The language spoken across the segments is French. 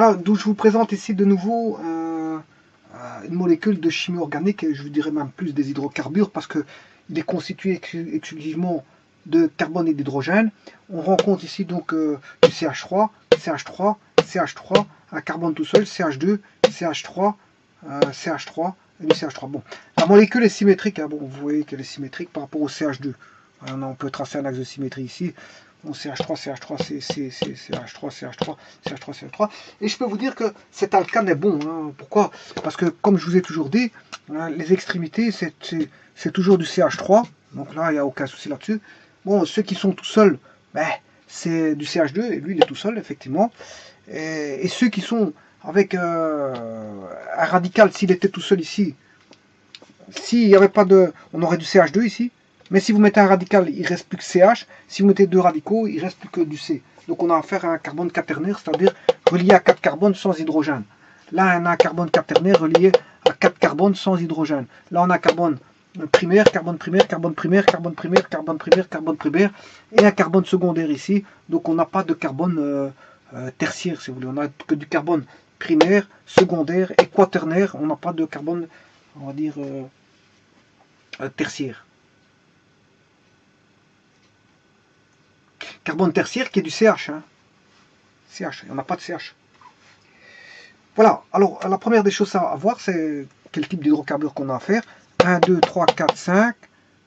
Voilà, d'où je vous présente ici de nouveau une molécule de chimie organique, et je vous dirais même plus des hydrocarbures, parce qu'il est constitué exclusivement de carbone et d'hydrogène. On rencontre ici donc du CH3, CH3, CH3, un carbone tout seul, CH2, CH3, CH3 et du CH3. Bon, la molécule est symétrique, hein. Bon, vous voyez qu'elle est symétrique par rapport au CH2. On peut tracer un axe de symétrie ici. Bon, CH3, CH3, CH3, CH3, CH3, CH3. Et je peux vous dire que cet alcane est bon. Hein. Pourquoi? Parce que, comme je vous ai toujours dit, hein, les extrémités, c'est toujours du CH3. Donc là, il n'y a aucun souci là-dessus. Bon, ceux qui sont tout seuls, ben, c'est du CH2. Et lui, il est tout seul, effectivement. Et ceux qui sont avec un radical, s'il était tout seul ici, s'il n'y avait pas de... On aurait du CH2 ici. Mais si vous mettez un radical, il ne reste plus que CH. Si vous mettez deux radicaux, il ne reste plus que du C. Donc on a affaire à un carbone quaternaire, c'est-à-dire relié à 4 carbones sans hydrogène. Là, on a un carbone quaternaire relié à 4 carbones sans hydrogène. Là, on a carbone primaire, carbone primaire, carbone primaire, carbone primaire, carbone primaire, carbone primaire, et un carbone secondaire ici. Donc on n'a pas de carbone tertiaire, si vous voulez. On n'a que du carbone primaire, secondaire et quaternaire. On n'a pas de carbone, on va dire, tertiaire. Carbone tertiaire qui est du CH. Hein. CH, il n'y en a pas de CH. Voilà, alors la première des choses à voir, c'est quel type d'hydrocarbures qu'on a à faire. 1, 2, 3, 4, 5,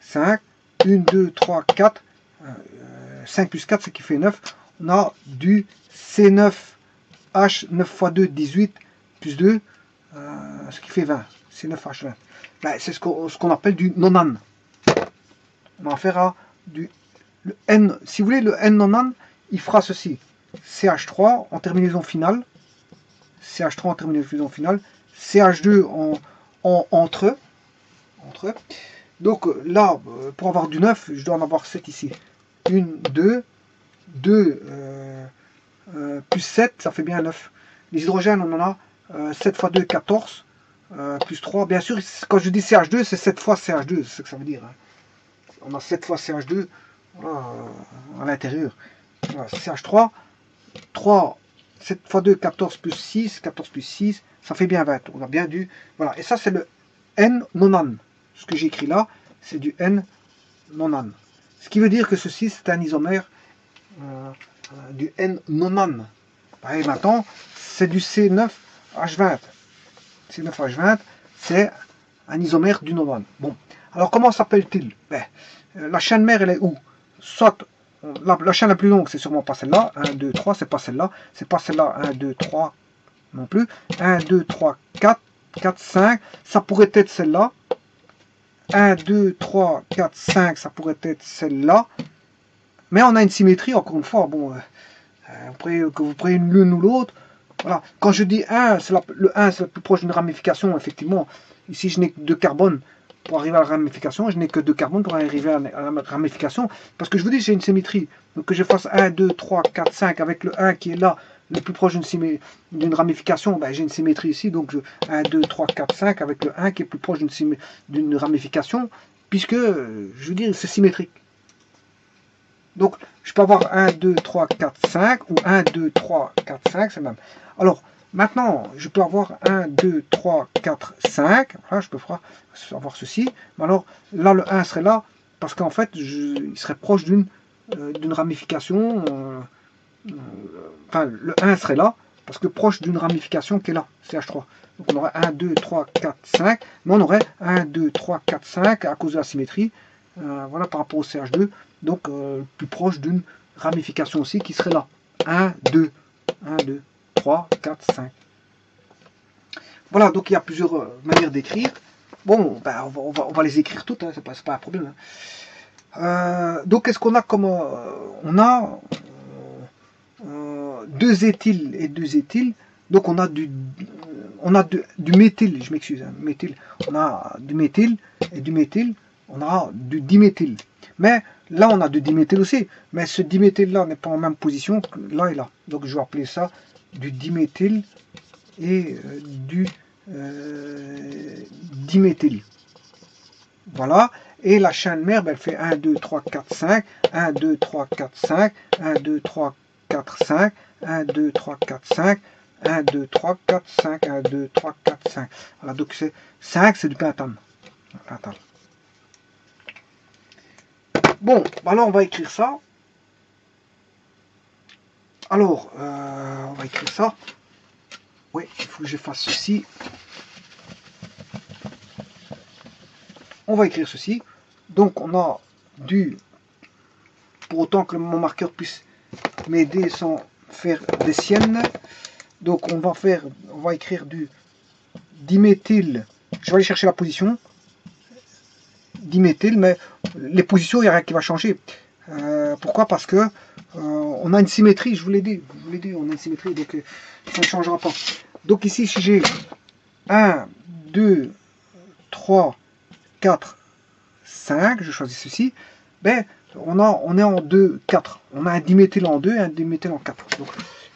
5, 1, 2, 3, 4, 5 plus 4, ce qui fait 9. On a du C9H, 9 x 2, 18, plus 2, ce qui fait 20. C9H20. Ben, c'est ce qu'on appelle du nonane. On a affaire à du... Le N, si vous voulez, le N nonane, il fera ceci. CH3 en terminaison finale. CH3 en terminaison finale. CH2 entre eux. Donc là, pour avoir du 9, je dois en avoir 7 ici. 1, 2, 2 plus 7, ça fait bien 9. Les hydrogènes, on en a 7 x 2, 14. Plus 3. Bien sûr, quand je dis CH2, c'est 7 fois CH2. C'est ce que ça veut dire. Hein. On a 7 fois CH2. Voilà, à l'intérieur. Voilà, CH3, 3, 7 x 2, 14 plus 6, 14 plus 6, ça fait bien 20. On a bien du... Voilà, et ça c'est le N nonane. Ce que j'ai écrit là, c'est du N nonane. Ce qui veut dire que ceci, c'est un isomère du N nonane. Et maintenant, c'est du C9H20. C9H20, c'est un isomère du nonane. Bon, alors comment s'appelle-t-il? Ben, la chaîne mère, elle est où? Soit la chaîne la plus longue, c'est sûrement pas celle-là. 1, 2, 3, c'est pas celle-là. C'est pas celle-là. 1, 2, 3 non plus. 1, 2, 3, 4, 4, 5. Ça pourrait être celle-là. 1, 2, 3, 4, 5, ça pourrait être celle-là. Mais on a une symétrie, encore une fois. Bon, que vous preniez l'une ou l'autre. Voilà. Quand je dis 1, le 1, c'est le plus proche d'une ramification, effectivement. Ici, je n'ai que 2 carbones. Pour arriver à la ramification, je n'ai que 2 carbones pour arriver à la ramification, parce que je vous dis, j'ai une symétrie. Donc que je fasse 1, 2, 3, 4, 5, avec le 1 qui est là, le plus proche d'une ramification, ben, j'ai une symétrie ici, donc 1, 2, 3, 4, 5, avec le 1 qui est plus proche d'une ramification, puisque, je veux dire, c'est symétrique. Donc, je peux avoir 1, 2, 3, 4, 5, ou 1, 2, 3, 4, 5, c'est même. Alors, maintenant, je peux avoir 1, 2, 3, 4, 5. Voilà, je peux avoir ceci. Mais alors, là, le 1 serait là, parce qu'en fait, il serait proche d'une ramification. Enfin, le 1 serait là, parce que proche d'une ramification qui est là, CH3. Donc, on aurait 1, 2, 3, 4, 5. Mais on aurait 1, 2, 3, 4, 5 à cause de la symétrie. Voilà, par rapport au CH2. Donc, plus proche d'une ramification aussi qui serait là. 1, 2, 1, 2. 3, 4, 5. Voilà, donc il y a plusieurs manières d'écrire. Bon, ben, on va les écrire toutes, hein, c'est pas un problème. Hein. Donc, qu'est-ce qu'on a comme... on a 2 éthyles et 2 éthyles. Donc, on a du méthyle, je m'excuse, hein, méthyle. On a du méthyle et du méthyle. On a du diméthyle. Mais là, on a du diméthyle aussi. Mais ce diméthyle-là n'est pas en même position que là et là. Donc, je vais appeler ça du diméthyle et du diméthyle. Voilà. Et la chaîne mère, ben, elle fait 1, 2, 3, 4, 5. 1, 2, 3, 4, 5. 1, 2, 3, 4, 5. 1, 2, 3, 4, 5. 1, 2, 3, 4, 5, 1, 2, 3, 4, 5. Voilà, donc c'est 5, c'est du pentane. Bon, alors on va écrire ça. Alors, on va écrire ça. Oui, il faut que je fasse ceci. On va écrire ceci. Donc on a du, pour autant que mon marqueur puisse m'aider sans faire des siennes. Donc on va écrire du diméthyl. Je vais aller chercher la position. Diméthyl, mais les positions, il n'y a rien qui va changer. Pourquoi? Parce que on a une symétrie, je vous l'ai dit, on a une symétrie, donc ça ne changera pas. Donc ici, si j'ai 1, 2, 3, 4, 5, je choisis ceci, ben, on est en 2, 4. On a un diméthyl en 2 et un diméthyl en 4. Donc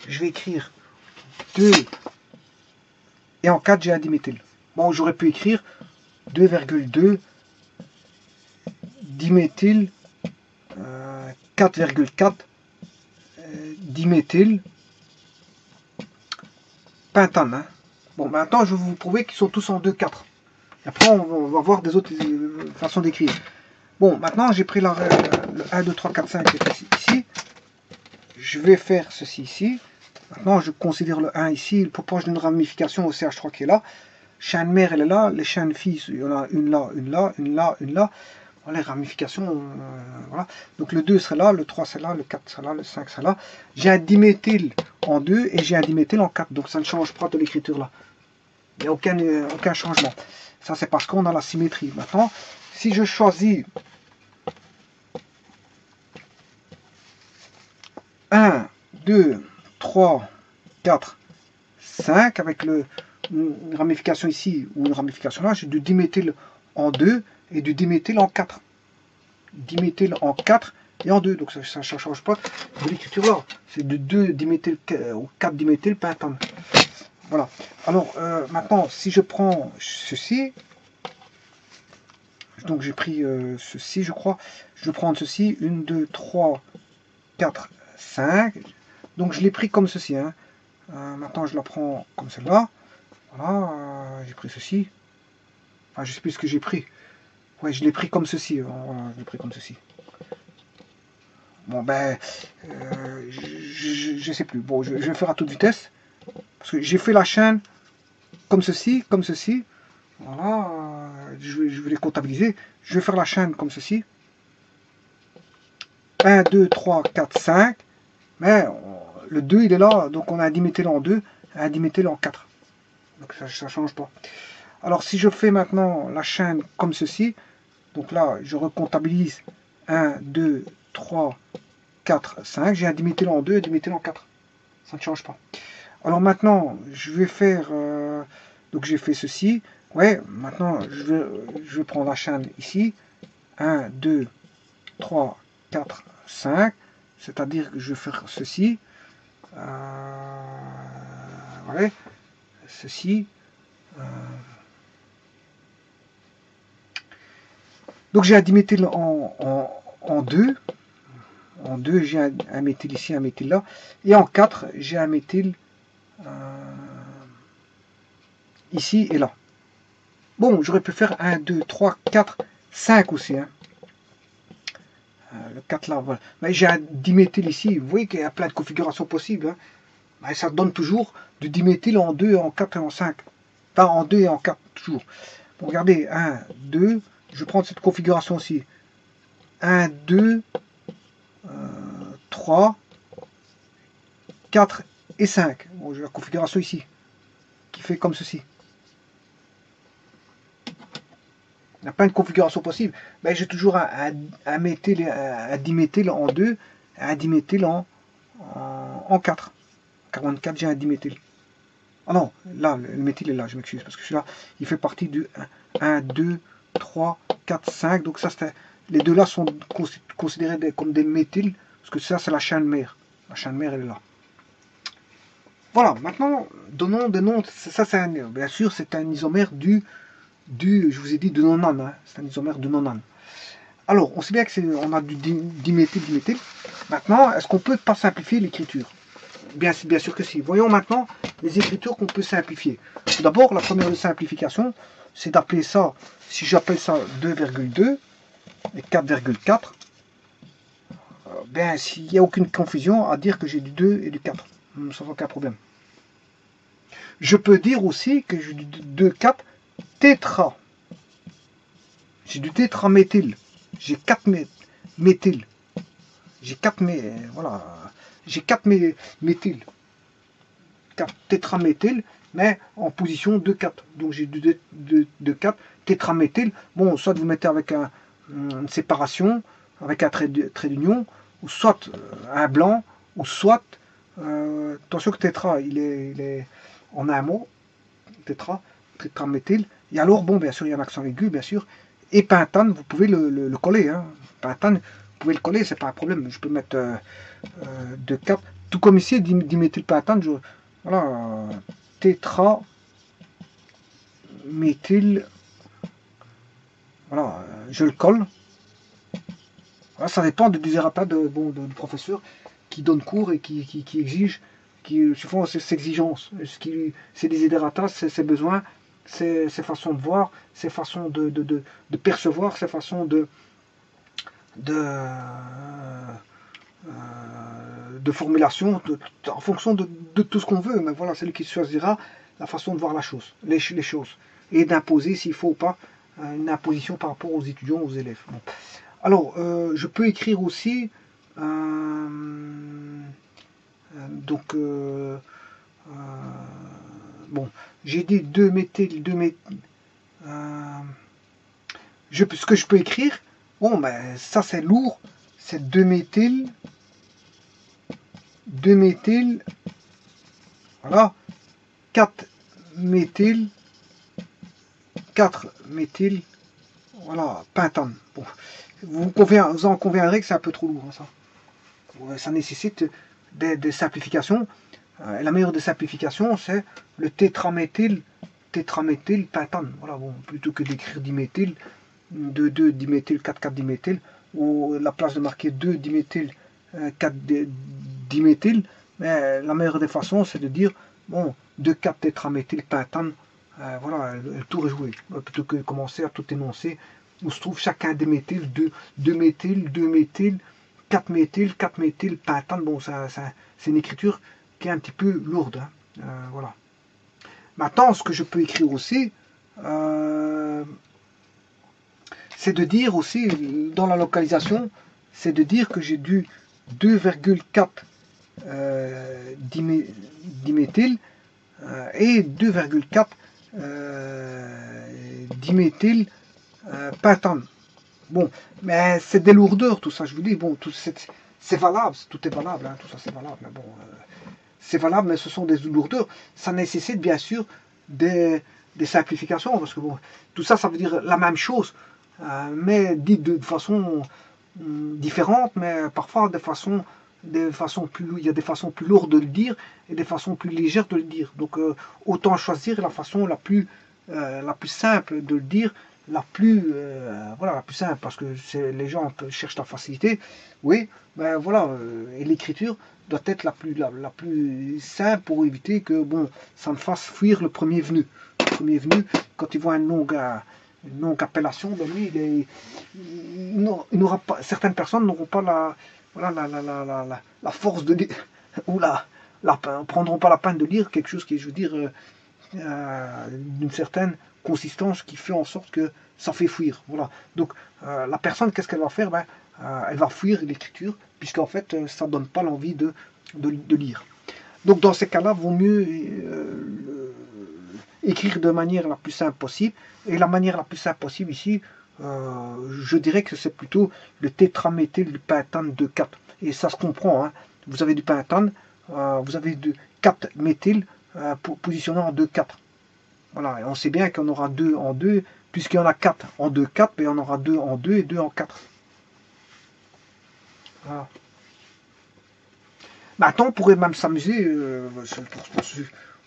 je vais écrire 2 et en 4, j'ai un diméthyl. Bon, j'aurais pu écrire 2,2 diméthyl 4,4 diméthyl pentane. Hein. Bon, maintenant, je vais vous prouver qu'ils sont tous en 2, 4. Après, on va voir des autres façons d'écrire. Bon, maintenant, j'ai pris le 1, 2, 3, 4, 5 ici. Je vais faire ceci ici. Maintenant, je considère le 1 ici. Il propose d'une ramification au CH3 qui est là. Chaîne mère, elle est là. Les chaînes filles, il y en a une là, une là, une là, une là. Voilà, les ramifications, voilà. Donc le 2 serait là, le 3 serait là, le 4 serait là, le 5 serait là. J'ai un diméthyl en 2 et j'ai un diméthyl en 4. Donc ça ne change pas de l'écriture là. Il n'y a aucun changement. Ça, c'est parce qu'on a la symétrie. Maintenant, si je choisis 1, 2, 3, 4, 5, avec une ramification ici ou une ramification là, j'ai du diméthyl en 2 et du diméthyl en 4. Diméthyl en 4 et en 2. Donc ça ne change pas de l'écriture là. C'est de 2 diméthyl ou 4 diméthyl pentane. Voilà. Alors, maintenant, si je prends ceci, donc j'ai pris ceci, je crois, je vais prendre ceci, 1, 2, 3, 4, 5. Donc je l'ai pris comme ceci. Hein. Maintenant, je la prends comme celle-là. Voilà, j'ai pris ceci. Enfin, je sais plus ce que j'ai pris. Ouais, je l'ai pris comme ceci. Voilà, je l'ai pris comme ceci. Bon, ben, je sais plus. Bon, je vais le faire à toute vitesse. Parce que j'ai fait la chaîne comme ceci, comme ceci. Voilà, je vais les comptabiliser. Je vais faire la chaîne comme ceci. 1, 2, 3, 4, 5. Mais le 2, il est là. Donc on a un diméthyl en 2 et un diméthyl en 4. Donc ça ne change pas. Alors si je fais maintenant la chaîne comme ceci. Donc là, je recomptabilise 1, 2, 3, 4, 5. J'ai un diméthyl en 2 et un diméthyl en 4. Ça ne change pas. Alors maintenant, je vais faire... donc j'ai fait ceci. Ouais, maintenant, je vais prendre la chaîne ici. 1, 2, 3, 4, 5. C'est-à-dire que je vais faire ceci. Ouais, ceci. Donc j'ai un diméthyl en 2. En 2, j'ai un méthyl ici, un méthyl là. Et en 4, j'ai un méthyl ici et là. Bon, j'aurais pu faire 1, 2, 3, 4, 5 aussi. Hein. Le 4 là, voilà. Mais j'ai un diméthyl ici. Vous voyez qu'il y a plein de configurations possibles. Hein. Mais ça donne toujours du diméthyl en 2, en 4 et en 5. Enfin, en 2 et en 4, toujours. Bon, regardez, 1, 2. Je vais prendre cette configuration aussi. 1, 2, 3, 4 et 5. Bon, j'ai la configuration ici, qui fait comme ceci. Il y a plein de configurations possibles. Ben, j'ai toujours un diméthyl en 2, un diméthyl en 4. 44, j'ai un diméthyl. Ah non, là, le méthyl est là, je m'excuse, parce que celui-là, il fait partie du 1, 2, 3, 4, 5. Donc ça, les deux là sont considérés comme des méthyls, parce que ça, c'est la chaîne mère. La chaîne mère, elle est là. Voilà, maintenant, donnons des noms. Ça, bien sûr, c'est un isomère je vous ai dit, de nonane. Hein. C'est un isomère de nonane. Alors, on sait bien qu'on a du diméthyl. Maintenant, est-ce qu'on peut pas simplifier l'écriture? bien sûr que si. Voyons maintenant les écritures qu'on peut simplifier. Tout d'abord, la première simplification, c'est d'appeler ça, si j'appelle ça 2,2 et 4,4, ben, s'il n'y a aucune confusion à dire que j'ai du 2 et du 4, sans aucun problème. Je peux dire aussi que j'ai du 2,4 tétra. J'ai du tétraméthyle. J'ai 4 méthyl. J'ai 4 voilà. J'ai 4 méthyl. 4 tétraméthyle, mais en position 2,4. Donc j'ai du 2,4 tétraméthyle. Bon, soit vous mettez avec une séparation, avec un trait d'union, ou soit un blanc, ou soit, attention que tétra, il est en un mot, tétraméthyle. Et alors, bon, bien sûr, il y a un accent aigu, bien sûr. Et pentane, vous pouvez le coller. Hein. Pentane, vous pouvez le coller, c'est pas un problème. Je peux mettre 2,4. Tout comme ici, diméthylpentane, voilà, tétraméthyle. Voilà, je le colle. Voilà, ça dépend du désirata du professeur qui donne cours et qui exige, qui font ses exigences, ses désirata, ses besoins, ses façons de voir, ses façons de percevoir, ses façons de formulation, en fonction de tout ce qu'on veut. Mais voilà, c'est lui qui choisira la façon de voir la chose, les choses, et d'imposer, s'il faut ou pas, une imposition par rapport aux étudiants, aux élèves. Bon. Alors, je peux écrire aussi, bon, j'ai dit 2 méthyl, ce que je peux écrire, bon, ben, ça c'est lourd, c'est 2 méthyl, voilà, 4 méthyl, voilà, pentane. Bon, vous en conviendrez que c'est un peu trop lourd, hein, ça. Ça nécessite des simplifications. La meilleure des simplifications, c'est le tétraméthyle pentane. Voilà, bon, plutôt que d'écrire diméthyle, 2 diméthyle, 4 diméthyle, ou la place de marquer 2 diméthyle, 4 diméthyle, mais la meilleure des façons, c'est de dire, bon, 2,4 tétraméthyle pentane, voilà, le tour est joué, plutôt que de commencer à tout énoncer, où se trouve chacun des méthyles, 2 méthyles, 4 méthyl, pentane. Bon, c'est une écriture qui est un petit peu lourde. Hein. Voilà. Maintenant, ce que je peux écrire aussi, c'est de dire aussi, dans la localisation, c'est de dire que j'ai du 2,4 diméthyl et 2,4 diméthyl pentane. Bon, mais c'est des lourdeurs, tout ça, je vous dis, bon, c'est valable, tout est valable, hein, tout ça c'est valable, mais bon, c'est valable, mais ce sont des lourdeurs, ça nécessite bien sûr des simplifications, parce que bon, tout ça, ça veut dire la même chose, mais dit de façon différente, mais parfois il y a des façons plus lourdes de le dire, et des façons plus légères de le dire, donc autant choisir la façon la plus simple de le dire, la plus simple, parce que les gens cherchent la facilité, oui, ben voilà, et l'écriture doit être la plus simple pour éviter que, bon, ça me fasse fuir le premier venu. Le premier venu, quand il voit une longue appellation, ben lui, certaines personnes n'auront pas la force de lire, ou prendront pas la peine de lire quelque chose qui, je veux dire, d'une certaine consistance qui fait en sorte que ça fait fuir. Voilà. Donc la personne, qu'est-ce qu'elle va faire? Ben, elle va fuir l'écriture, puisqu'en fait, ça ne donne pas l'envie de lire. Donc dans ces cas-là, il vaut mieux écrire de manière la plus simple possible. Et la manière la plus simple possible ici, je dirais que c'est plutôt le tétraméthyle du pentane 2,4. Et ça se comprend. Hein. Vous avez du pentane, vous avez du 4 méthyl positionné en 2,4. Voilà, et on sait bien qu'on aura 2 en 2, puisqu'il y en a 4 en 2,4, mais on aura 2 en 2 et 2 en 4. Voilà. Maintenant, on pourrait même s'amuser,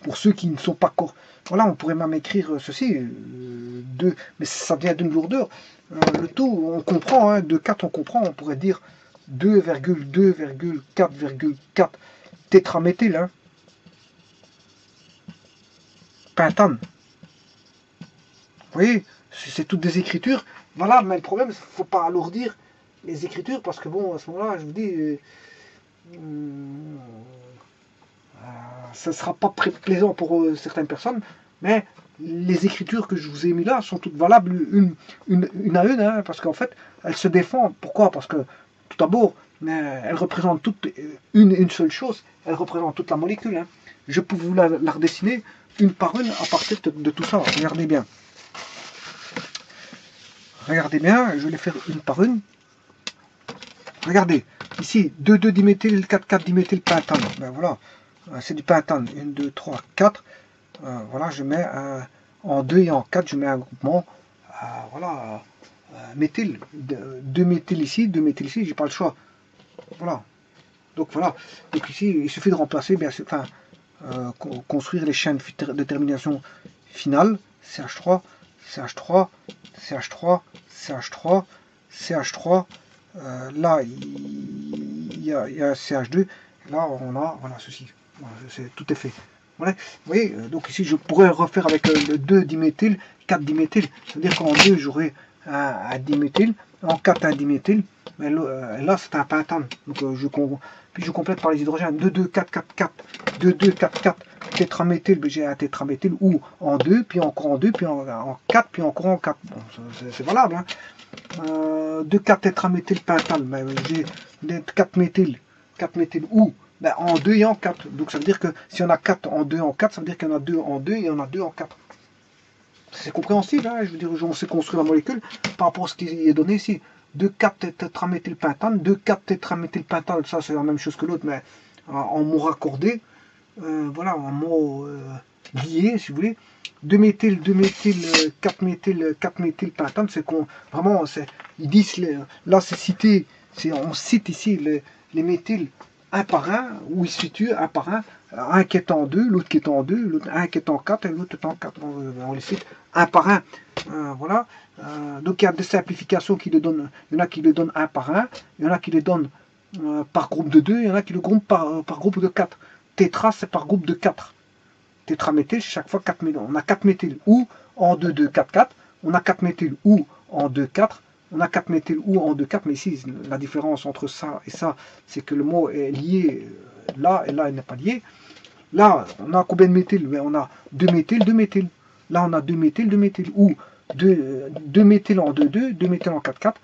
pour ceux qui ne sont pas corps. Voilà, on pourrait même écrire ceci, 2, mais ça devient d'une lourdeur. Le tout, on comprend, hein, 2,4, on comprend, on pourrait dire 2,2,4,4 tétraméthyle, hein. Pentane. Vous voyez, c'est toutes des écritures. Voilà, mais le problème, il ne faut pas alourdir les écritures, parce que bon, à ce moment-là, je vous dis, ça ne sera pas plaisant pour certaines personnes, mais les écritures que je vous ai mis là sont toutes valables une à une, hein, parce qu'en fait, elles se défendent. Pourquoi? Parce que, tout d'abord, elles représentent toutes une seule chose, elles représentent toute la molécule. Hein. Je peux vous la redessiner une par une à partir de tout ça. Regardez bien. Regardez bien, je vais les faire une par une. Regardez, ici, 2,2-diméthyl, 4,4-diméthyl pentane. Ben voilà, c'est du pentane. 1, 2, 3, 4. Voilà, je mets en 2 et en 4, je mets un groupement. Voilà, méthyl. 2 méthyl ici, 2 méthyl ici, j'ai pas le choix. Voilà. Donc voilà. Donc ici, il suffit de remplacer, bien sûr, enfin, construire les chaînes de termination finale. CH3, CH3, CH3, CH3, CH3. Là, il y a un CH2. Là, on a, voilà, ceci. Voilà, tout est fait. Voilà. Vous voyez, donc ici, je pourrais refaire avec le 2-diméthyl, 4-diméthyl. C'est-à-dire qu'en 2, j'aurai un diméthyl, en 4, un diméthyl. Mais là, c'est un pentane. Donc, puis je complète par les hydrogènes. 2, 2, 4, 4, 4. 2, 2, 4, 4. Tétraméthyl, j'ai un tétraméthyl, ou en 2, puis encore en 2, puis en 4, puis encore en 4. Bon, c'est valable. Hein. 2, 4 tétraméthyl pentane. Ben, j'ai 4 méthyl ou ben, en 2 et en 4. Donc ça veut dire que si on a 4 en 2 en 4, ça veut dire qu'il y en a 2 en 2 et on a 2 en 4. C'est compréhensible, hein, je veux dire, on sait construire la molécule par rapport à ce qui est donné ici. 2, 4 tétraméthylpentane, 2, 4 tétraméthylpentane, ça c'est la même chose que l'autre, mais en mots raccordés, voilà, en mots liés, si vous voulez. 2 méthyl, 2 méthyl, 4 méthyl, 4 méthylpentane, c'est qu'on, vraiment, ils disent, là c'est cité, on cite ici les méthyls un par un, où ils se situent un par un qui est en 2, l'autre qui est en 2, l'autre un qui est en 4 et l'autre est en 4. On les cite un par un. Voilà. Donc il y a des simplifications qui le donnent. Il y en a qui le donnent un par un, il y en a qui le donnent par groupe de 2, il y en a qui le groupent par groupe de 4. Tétra, c'est par groupe de 4. Tétraméthyl, chaque fois 4 méthyl. On a 4 méthyl ou en 2, 2, 4, 4. On a 4 méthyl ou en 2, 4. On a 4 méthyl ou en 2, 4. Mais ici, la différence entre ça et ça, c'est que le mot est lié là et là, il n'est pas lié. Là, on a combien de méthyl? On a 2 méthyl, 2 méthyl. Là, on a 2 méthyl, 2 méthyl. Ou 2 méthyl en 2, 2, 2 méthyl en 4, 4.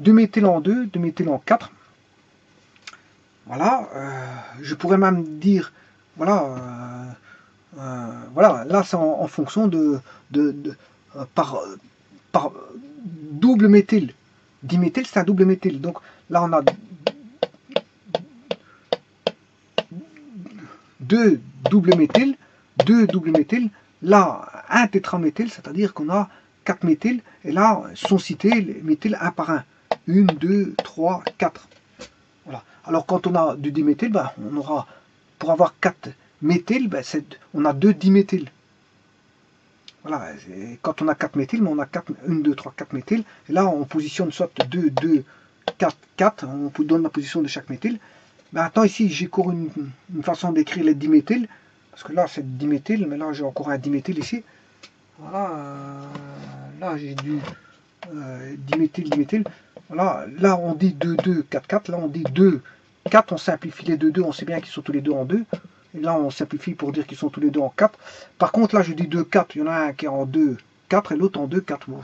2 méthyl en 2, 2 méthyl en 4. Voilà. Je pourrais même dire, voilà, voilà, là, c'est en fonction par double méthyl. Diméthyl, c'est un double méthyl. Donc là, on a 2 double méthyl, 2 double méthyl. Là, un tétraméthyl, c'est-à-dire qu'on a 4 méthyls. Et là, sont cités les méthyls un par un. 1, 2, 3, 4. Voilà. Alors, quand on a du diméthyl, ben, on aura, pour avoir 4 méthyl, ben, on a 2 diméthyls. Voilà, quand on a 4 méthyls, mais on a 4, 1, 2, 3, 4 méthyls. Et là, on positionne soit 2, 2, 4, 4. On donne la position de chaque méthyl. Maintenant, ici, j'ai encore une façon d'écrire les diméthyls. Parce que là, c'est diméthyl, mais là, j'ai encore un diméthyl ici. Voilà, là, j'ai du diméthyl, diméthyl. Voilà, là, on dit 2, 2, 4, 4. Là, on dit 2, 4. On simplifie les 2, 2. On sait bien qu'ils sont tous les deux en 2. Et là, on simplifie pour dire qu'ils sont tous les deux en 4. Par contre, là, je dis 2, 4. Il y en a un qui est en 2, 4 et l'autre en 2, 4. Bon,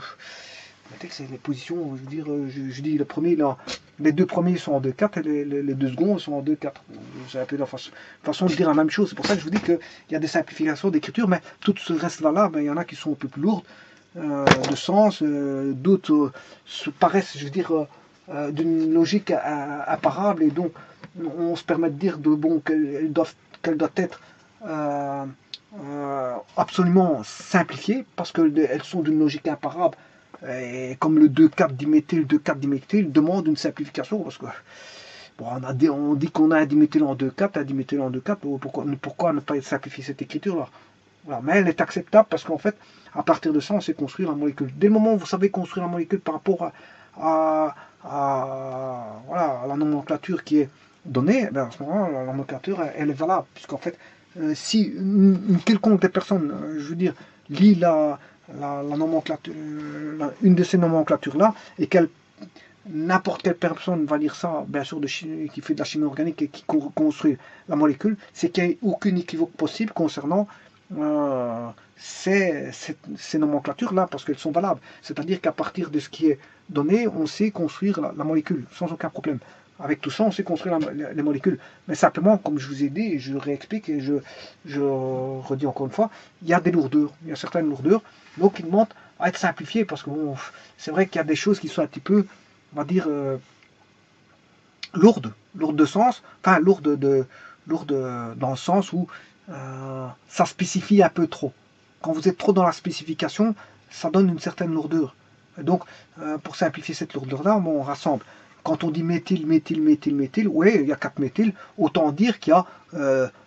c'est les positions, je veux dire, je dis le premier, là, les deux premiers sont en 2, 4 et les deux seconds sont en 2, 4. C'est un peu la façon de dire la même chose. C'est pour ça que je vous dis qu'il y a des simplifications d'écriture, mais tout ce reste-là, ben, il y en a qui sont un peu plus lourdes de sens, d'autres paraissent, je veux dire, d'une logique imparable, et donc on se permet de dire qu'elles doivent être absolument simplifiées, parce qu'elles sont d'une logique imparable. Et comme le 2,4 diméthyl, 2,4 diméthyl demande une simplification, parce que bon, on dit qu'on a un diméthyl en 2,4, un diméthyl en 2,4, pourquoi ne pas simplifier cette écriture-là? Voilà. Mais elle est acceptable parce qu'en fait, à partir de ça, on sait construire la molécule. Dès le moment où vous savez construire la molécule par rapport à la nomenclature qui est donnée, ben, à ce moment la nomenclature, elle est valable, puisqu'en fait, si une quelconque des personnes, je veux dire, lit la nomenclature, une de ces nomenclatures-là, et qu'elle n'importe quelle personne va lire ça, bien sûr, qui fait de la chimie organique et qui construit la molécule, c'est qu'il n'y a aucune équivoque possible concernant ces nomenclatures-là, parce qu'elles sont valables. C'est-à-dire qu'à partir de ce qui est donné, on sait construire la molécule, sans aucun problème. Avec tout ça, on sait construire les molécules. Mais simplement, comme je vous ai dit, et je réexplique, et je redis encore une fois, il y a des lourdeurs, il y a certaines lourdeurs, donc ils demandent à être simplifiées, parce que bon, c'est vrai qu'il y a des choses qui sont un petit peu, on va dire, lourdes de sens, enfin lourdes dans le sens où ça spécifie un peu trop. Quand vous êtes trop dans la spécification, ça donne une certaine lourdeur. Et donc, pour simplifier cette lourdeur-là, bon, on rassemble. Quand on dit méthyle, oui, il y a 4 méthyles, autant dire qu'il y a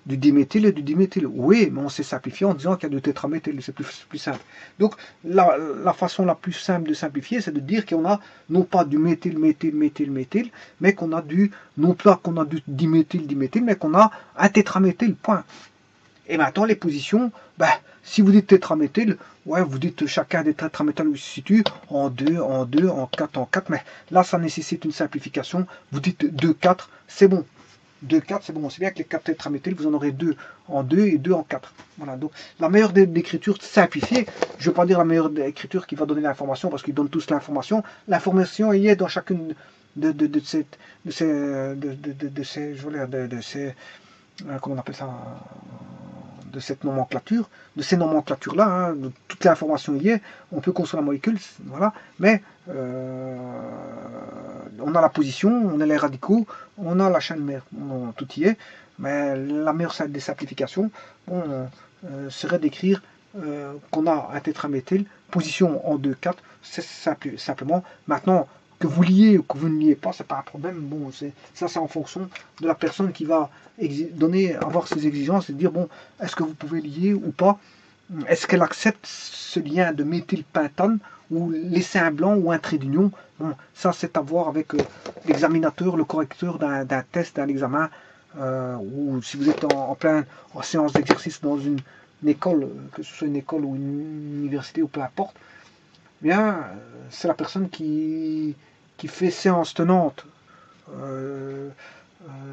du diméthyle et du diméthyle. Oui, mais on s'est simplifié en disant qu'il y a du tétraméthyle, c'est plus simple. Donc, la façon la plus simple de simplifier, c'est de dire qu'on a non pas du méthyle, mais qu'on a non pas qu'on a du diméthyle, mais qu'on a un tétraméthyle, point. Et maintenant, les positions, ben, si vous dites tétraméthyle, ouais, vous dites chacun des tétraméthales où se situe en 2, en 4, mais là, ça nécessite une simplification. Vous dites 2, 4, c'est bon. 2, 4, c'est bon. C'est bien que les 4 tétraméthyles, vous en aurez 2 en 2 et 2 en 4. Voilà, donc la meilleure d'écriture simplifiée, je ne veux pas dire la meilleure d'écriture qui va donner l'information, parce qu'ils donnent tous l'information. L'information y est dans chacune de ces comment on appelle ça, de cette nomenclature, de ces nomenclatures-là, hein, toute l'information y est, on peut construire la molécule, voilà, mais on a la position, on a les radicaux, on a la chaîne mère, tout y est, mais la meilleure des simplifications bon, serait d'écrire qu'on a un tétraméthyle, position en 2, 4, c'est simplement, maintenant, que vous liez ou que vous ne liez pas, c'est pas un problème. Bon, ça c'est en fonction de la personne qui va avoir ses exigences et dire bon, est-ce que vous pouvez lier ou pas? Est-ce qu'elle accepte ce lien de méthylpentane ou laisser un blanc ou un trait d'union? Bon, ça c'est à voir avec l'examinateur, le correcteur d'un test, d'un examen, ou si vous êtes en séance d'exercice dans une école, que ce soit une école ou une université ou peu importe. Bien, c'est la personne qui fait séance tenante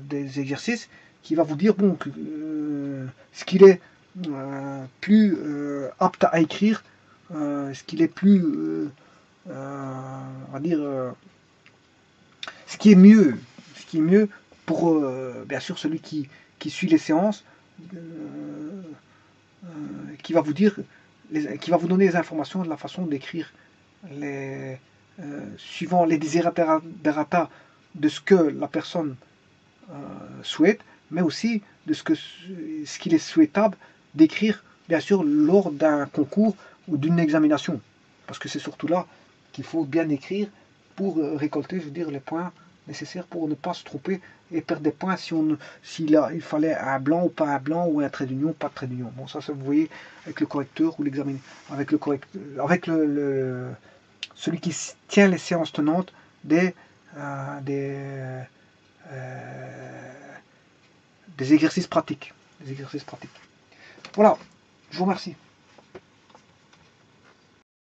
des exercices qui va vous dire bon, ce qu'il est plus apte à écrire, ce qu'il est plus, on va dire, ce qui est mieux pour, bien sûr, celui qui suit les séances, qui va vous dire, qui va vous donner les informations de la façon d'écrire suivant les desiderata de ce que la personne souhaite, mais aussi de ce qu'il est souhaitable d'écrire, bien sûr, lors d'un concours ou d'une examination. Parce que c'est surtout là qu'il faut bien écrire pour récolter, je veux dire, les points nécessaires pour ne pas se tromper et perdre des points il fallait un blanc ou pas un blanc, ou un trait d'union, pas de trait d'union. Bon, ça vous voyez avec le correcteur ou l'examen, avec le correcteur, avec celui qui tient les séances tenantes des exercices pratiques. Voilà, je vous remercie.